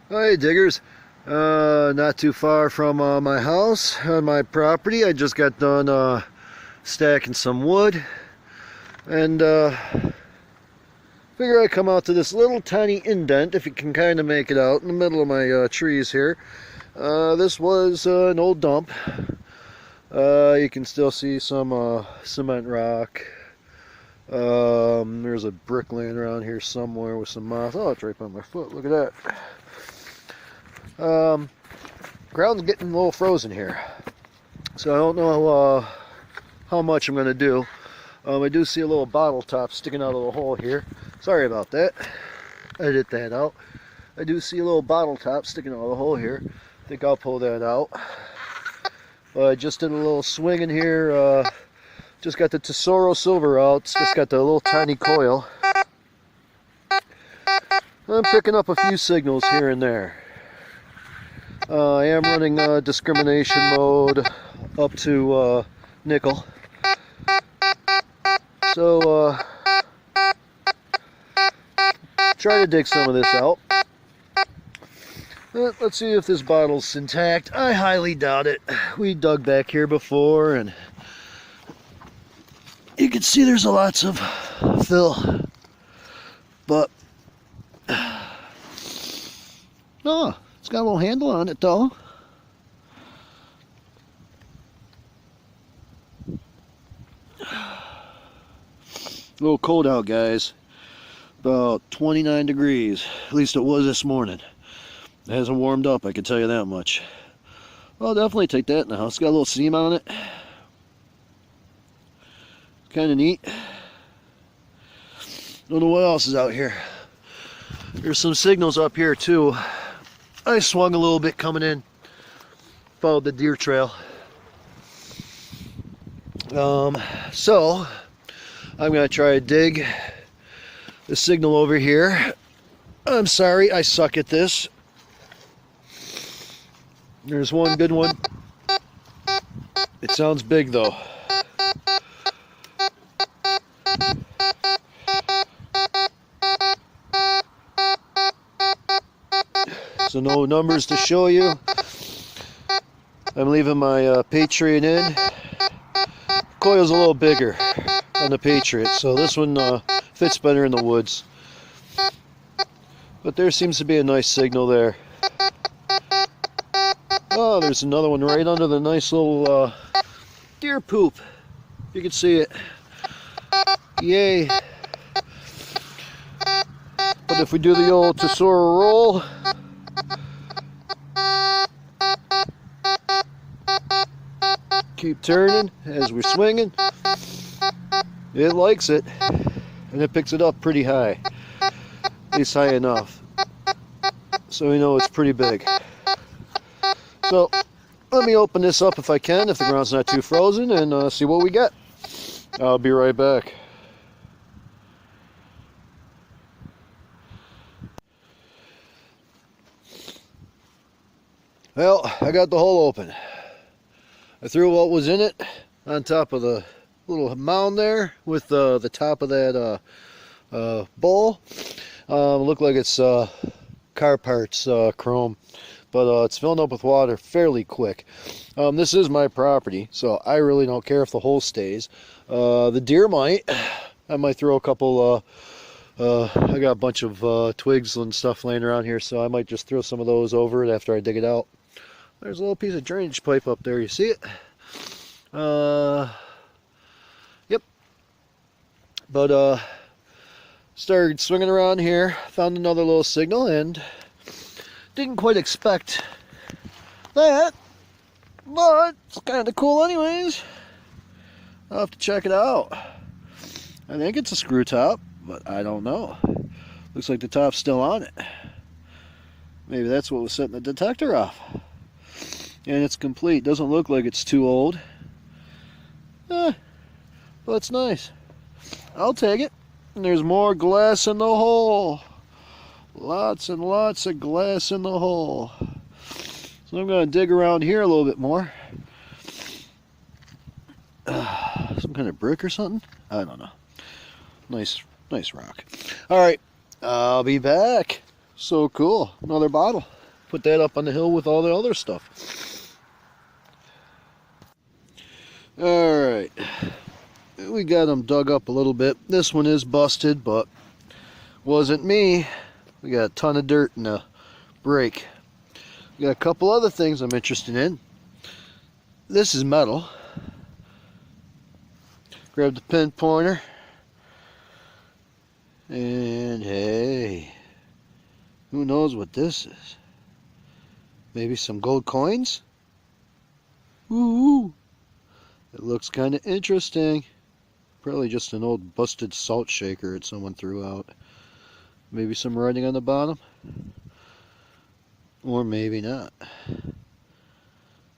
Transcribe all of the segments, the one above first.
Hi diggers, not too far from my house on my property. I just got done stacking some wood and figure I'd come out to this little tiny indent, if you can kind of make it out, in the middle of my trees here. This was an old dump. You can still see some cement rock. There's a brick laying around here somewhere with some moss. Oh, it's right by my foot. Look at that. Ground's getting a little frozen here, so I don't know how much I'm going to do. I do see a little bottle top sticking out of the hole here. Sorry about that. Edit that out. I do see a little bottle top sticking out of the hole here. I think I'll pull that out. I just did a little swing in here. Just got the Tesoro Silver out. It's just got the little tiny coil. I'm picking up a few signals here and there. I am running discrimination mode up to nickel. So try to dig some of this out. Let's see if this bottle's intact. I highly doubt it. We dug back here before and you can see there's lots of fill. But oh, it's got a little handle on it though. A little cold out, guys. About 29 degrees. At least it was this morning. It hasn't warmed up, I can tell you that much. I'll definitely take that now. It's got a little seam on it. Kind of neat. Don't know what else is out here. There's some signals up here too. I swung a little bit coming in. Followed the deer trail. So I'm gonna try to dig the signal over here. I'm sorry, I suck at this. There's one good one. It sounds big though. So no numbers to show you. I'm leaving my Patriot in. Coil's a little bigger on the Patriot, so this one fits better in the woods. But there seems to be a nice signal there. Oh, there's another one right under the nice little deer poop. You can see it. Yay. But if we do the old Tesoro roll, keep turning as we're swinging, it likes it, and it picks it up pretty high. At least high enough. So we know it's pretty big. So let me open this up if I can, if the ground's not too frozen, and see what we get. I'll be right back. Well, I got the hole open. I threw what was in it on top of the little mound there with the top of that bowl. Looked like it's car parts chrome, but it's filling up with water fairly quick. This is my property, so I really don't care if the hole stays. The deer might. I might throw a couple, I got a bunch of twigs and stuff laying around here, so I might just throw some of those over it after I dig it out. There's a little piece of drainage pipe up there, you see it? Yep. But started swinging around here, found another little signal, and didn't quite expect that, but it's kind of cool anyways. I'll have to check it out. I think it's a screw top, but I don't know. Looks like the top's still on it. Maybe that's what was setting the detector off. And it's complete. Doesn't look like it's too old. But it's nice. I'll take it. And there's more glass in the hole. Lots and lots of glass in the hole. So I'm going to dig around here a little bit more. Some kind of brick or something? I don't know. Nice rock. All right. I'll be back. So cool. Another bottle. put that up on the hill with all the other stuff. Alright, we got them dug up a little bit. This one is busted, but wasn't me. We got a ton of dirt in the break. We got a couple other things I'm interested in. This is metal. Grab the pin pointer. And hey, who knows what this is? Maybe some gold coins? Ooh, it looks kind of interesting. Probably just an old busted salt shaker that someone threw out. Maybe some writing on the bottom. Or maybe not.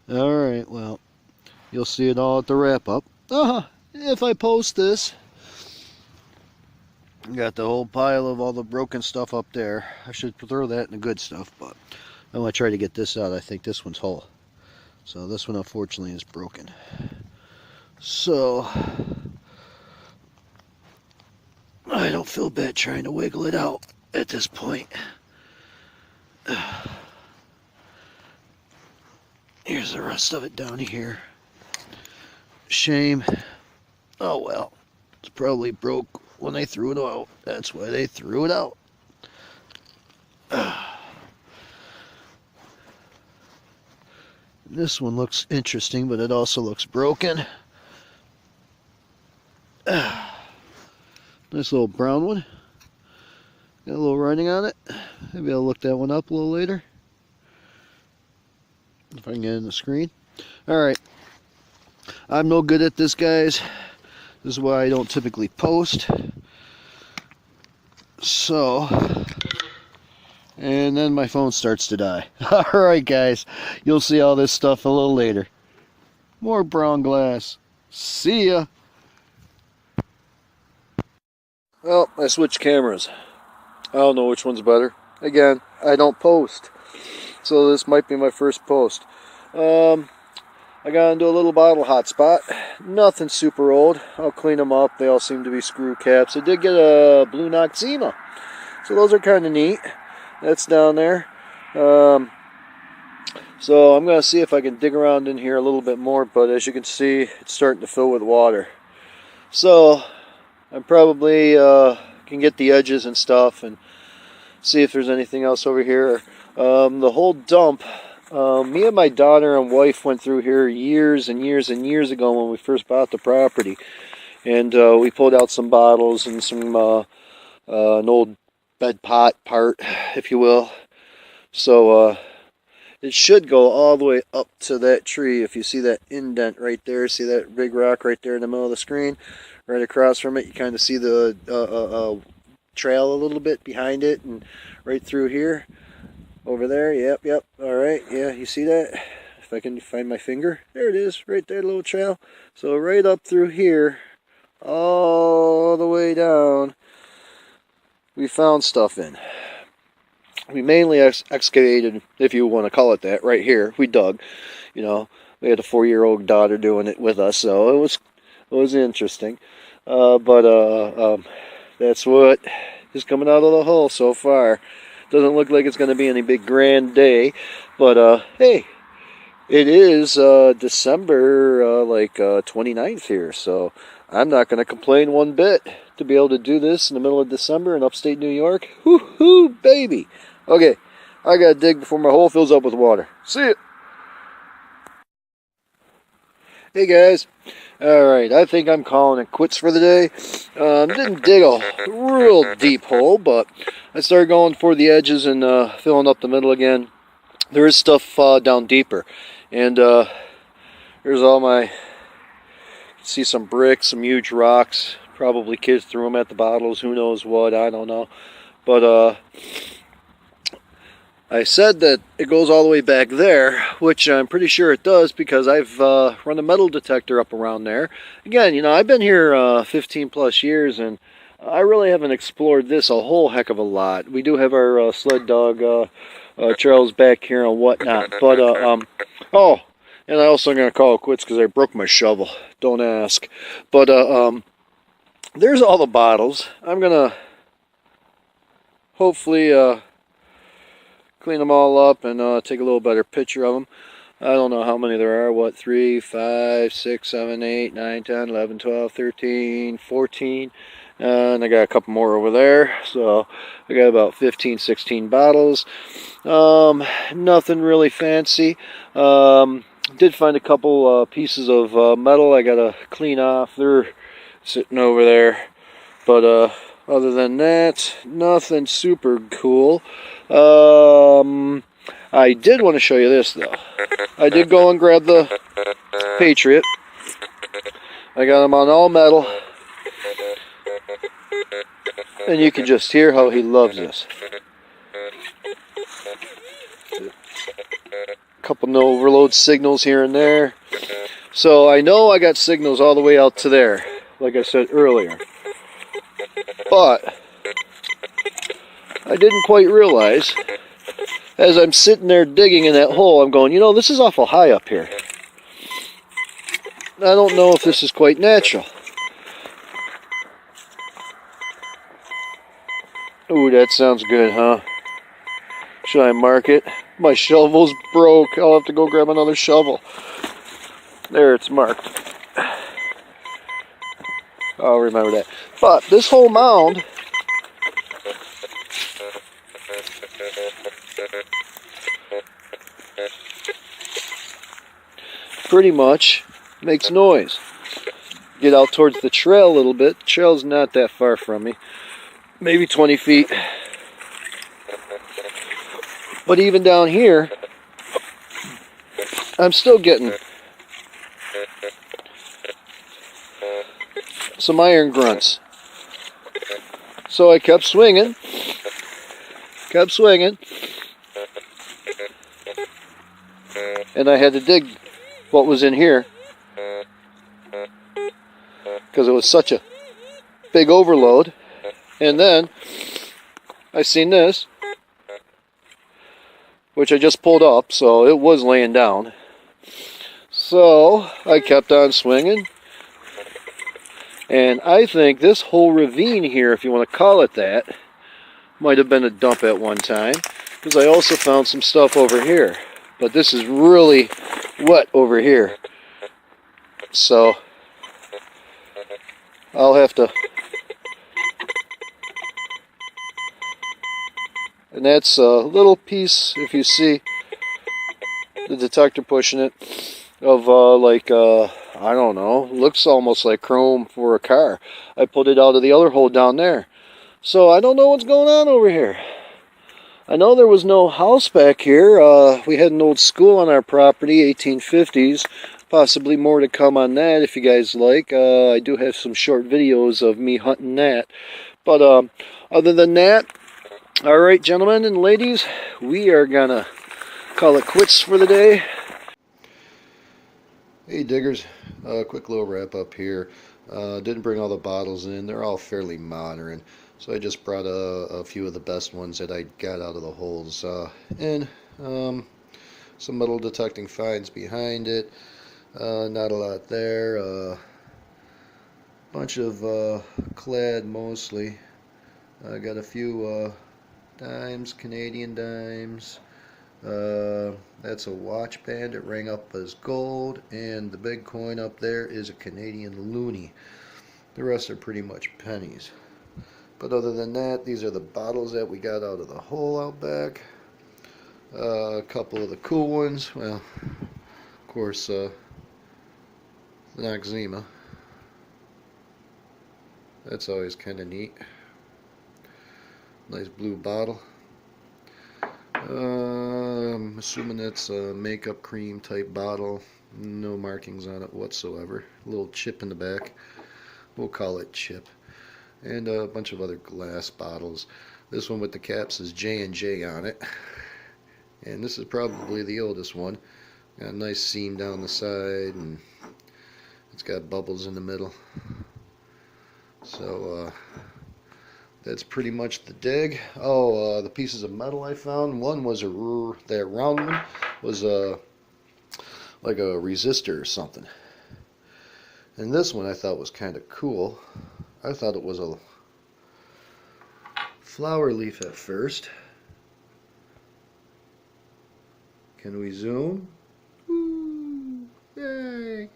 Alright, well, you'll see it all at the wrap up. If I post this. Got the whole pile of all the broken stuff up there. I should throw that in the good stuff, but I want to try to get this out. I think this one's whole. So this one unfortunately is broken. So I don't feel bad trying to wiggle it out at this point. Here's the rest of it down here. Shame. Oh well. It's probably broke when they threw it out. That's why they threw it out. This one looks interesting, but it also looks broken. Nice little brown one. Got a little writing on it. Maybe I'll look that one up a little later. If I can get in the screen. Alright. I'm no good at this, guys. This is why I don't typically post. So, and then my phone starts to die. Alright guys, you'll see all this stuff a little later. More brown glass. See ya. Well, I switched cameras. I don't know which one's better. Again, I don't post. So this might be my first post. I got into a little bottle hotspot. Nothing super old. I'll clean them up. They all seem to be screw caps. I did get a Blue Noxzema. So those are kind of neat. That's down there. So I'm going to see if I can dig around in here a little bit more. But as you can see, it's starting to fill with water. So I probably can get the edges and stuff and see if there's anything else over here. The whole dump, me and my daughter and wife went through here years and years and years ago when we first bought the property, and we pulled out some bottles and some an old bed pot part, if you will. So it should go all the way up to that tree. If you see that indent right there, see that big rock right there in the middle of the screen, right across from it, you kind of see the trail a little bit behind it, and right through here. Over there, yep, alright, yeah, you see that? If I can find my finger, there it is, right there, little trail. So right up through here, all the way down, we found stuff in. We mainly excavated, if you want to call it that, right here. We dug, you know, we had a 4-year-old daughter doing it with us, so it was interesting. But that's what is coming out of the hole so far. Doesn't look like it's going to be any big grand day, but hey, it is December 29th here, so I'm not going to complain one bit to be able to do this in the middle of December in upstate New York. Woo-hoo, baby! Okay, I got to dig before my hole fills up with water. See ya! Hey guys, alright, I think I'm calling it quits for the day. Didn't dig a real deep hole, but I started going for the edges and filling up the middle again. There is stuff down deeper, and here's all my, you can see some bricks, some huge rocks. Probably kids threw them at the bottles, who knows what, I don't know. But I said that it goes all the way back there, which I'm pretty sure it does because I've run a metal detector up around there. Again, you know, I've been here 15 plus years, and I really haven't explored this a whole heck of a lot. We do have our sled dog trails back here and whatnot, but oh, and I also going to call it quits because I broke my shovel. Don't ask. But there's all the bottles. I'm going to hopefully clean them all up and take a little better picture of them. I don't know how many there are. What, 3, 5, 6, 7, 8, 9, 10, 11, 12, 13, 14. And I got a couple more over there. So I got about 15, 16 bottles. Nothing really fancy. Did find a couple pieces of metal I gotta clean off. They're sitting over there. But other than that, nothing super cool. I did want to show you this though. I did go and grab the Patriot. I got him on all metal. And you can just hear how he loves this. A couple no overload signals here and there. So I know I got signals all the way out to there, like I said earlier. But I didn't quite realize, as I'm sitting there digging in that hole, I'm going, you know, this is awful high up here. I don't know if this is quite natural. Ooh, that sounds good, huh? Should I mark it? My shovel's broke. I'll have to go grab another shovel. There, it's marked. I'll remember that. But this whole mound pretty much makes noise. Get out towards the trail a little bit. The trail's not that far from me. Maybe 20 feet. But even down here, I'm still getting some iron grunts. So I kept swinging. And I had to dig what was in here, because it was such a big overload. And then I seen this, which I just pulled up, so it was laying down. So I kept on swinging, and I think this whole ravine here, if you want to call it that, might have been a dump at one time, because I also found some stuff over here. But this is really wet over here, so I'll have to. And that's a little piece, if you see the detector pushing it, of I don't know, looks almost like chrome for a car. I pulled it out of the other hole down there. So I don't know what's going on over here. I know there was no house back here. We had an old school on our property, 1850s. Possibly more to come on that if you guys like. I do have some short videos of me hunting that. But other than that, alright gentlemen and ladies, we are gonna call it quits for the day. Hey diggers, quick little wrap up here. Didn't bring all the bottles in. They're all fairly modern. So I just brought a few of the best ones that I got out of the holes in. Some metal detecting finds behind it. Not a lot there. Bunch of clad mostly. I got a few dimes, Canadian dimes. That's a watch band. It rang up as gold, and the big coin up there is a Canadian loonie. The rest are pretty much pennies. But other than that, these are the bottles that we got out of the hole out back. A couple of the cool ones. Well, of course, the Noxzema. That's always kind of neat. Nice blue bottle. I'm assuming that's a makeup cream type bottle. No markings on it whatsoever. A little chip in the back. We'll call it chip. And a bunch of other glass bottles. This one with the caps is J&J on it. And this is probably the oldest one. Got a nice seam down the side, and it's got bubbles in the middle. So that's pretty much the dig. Oh, the pieces of metal I found. One was that round one was like a resistor or something. And this one I thought was kind of cool. I thought it was a flower leaf at first. Can we zoom? Woo! Yay!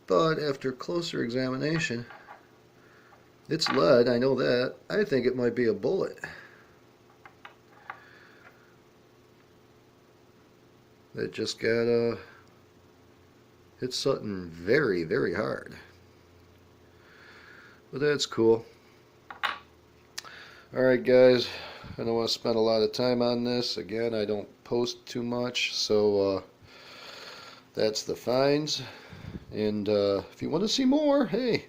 But after closer examination, it's lead, I know that. I think it might be a bullet. It just got hit something very, very hard. But that's cool. Alright guys, I don't want to spend a lot of time on this. Again, I don't post too much, so that's the finds. And if you want to see more, hey,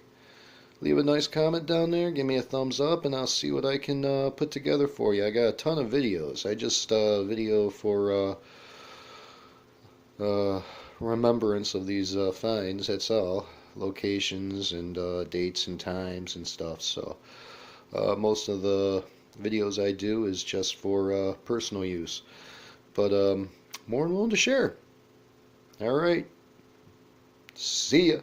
leave a nice comment down there, give me a thumbs up, and I'll see what I can put together for you. I got a ton of videos. I just video for remembrance of these finds, that's all. Locations and dates and times and stuff. So most of the videos I do is just for personal use. But more than willing to share. Alright. See ya.